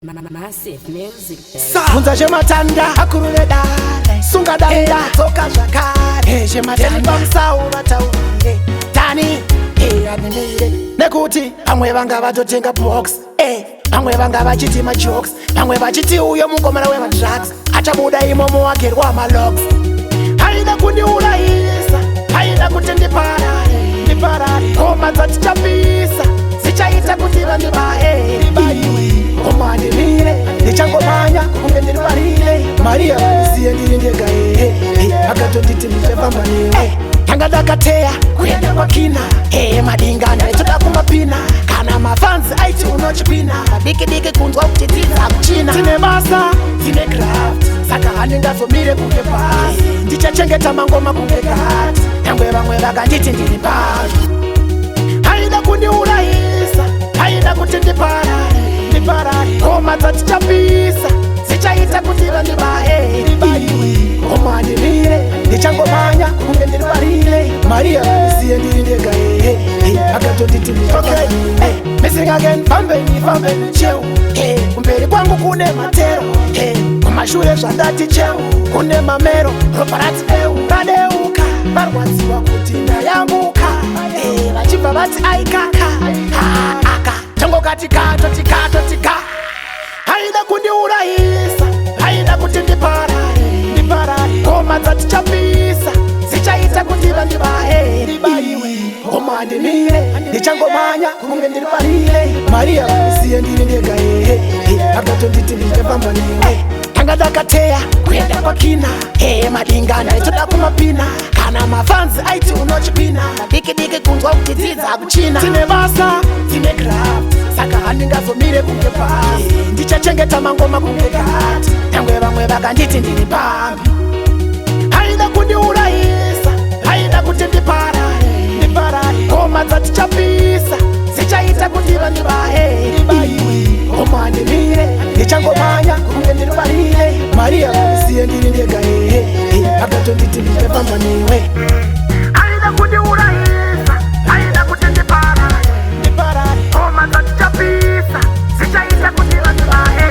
Massive music. Funza jematanda akurule dale sunga danda toka shakare jematanda bamsau bataure tani adnire nekuti amwe vanga vatotenga box amwe vanga vachiti ma jokes amwe vachiti uyo mungomera we drugs achabuda imomo wagerwa ma logs haida kundiurayisa haida kutendiparare koma dzatichapisa zichaita kuti vandibae omandimire ndichangomanya kunge ndirivarire Maria vanisiye ndiri ndega akatonditi ndichafamba newe tanga ndakateya kuenda kwakina madingana itoda kumapina kana mafanzi aiti unochipina madikidiki kunzwa kuti tiza kuchina tine basa tine craft saka handingazomire kunge pasi ndichachengeta mangoma kunge kati nyangwe vamwe vakanditi ndiri pasi haida kundiurayisa haida kuti ndiparare koma dzatichapisa zichaita kuti vandibae omandimire ndichangomanya kunge ndirivarire Maria vanisiye ndiri ndega akatonditi missing again fambeni cheu kumberi kwangu kune matero kumashure zvandati cheu kune mamero ropa rati radeuka varwadziwa kuti ndayambuka vachibva vati aikaka aka tangokatika totika haida kundiurayisa haida kuti ndiparare koma dzatichapisa zichaita kuti vandibae omandimire ndichangomanya kunge ndirivarire Maria vanisiye ndiri ndega akatonditi ndichafamba newe tanga ndakateya kuenda kwakina madingana itoda kumapina kana mafanzi aiti unochipina madikidiki kunzwa kuti dzidza kuchina tine basa tine craft saka handingazomire kunge pasi ndichachengeta mangoma kunge kati nyangwe vamwe vakanditi ndiri pambi haida kundiurayisa haida kuti ndiparare koma dzatichapisa zichaita kuti vandibae omandimire ndichangomanya kunge ndirivarire Maria vanisiye ndiri ndega akatonditi ndichafamba newe haida kundiurayisa haida kuti ndiparare koma dzatichapisa zichaita kuti vandibae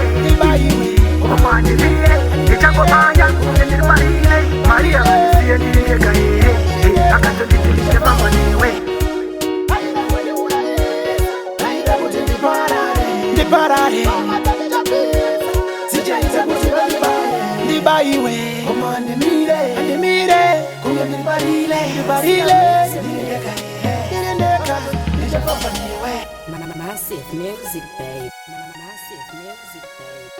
omandimire ndichangomanya kunge ndirivarire Maria vanisiye ndiri ndega akatonditi ndichafamba newe ndiparare zichaita kuti ndibaiwe omandimire kunge ndirivarire ndichafamba newe Massive music, babe. Massive music, babe.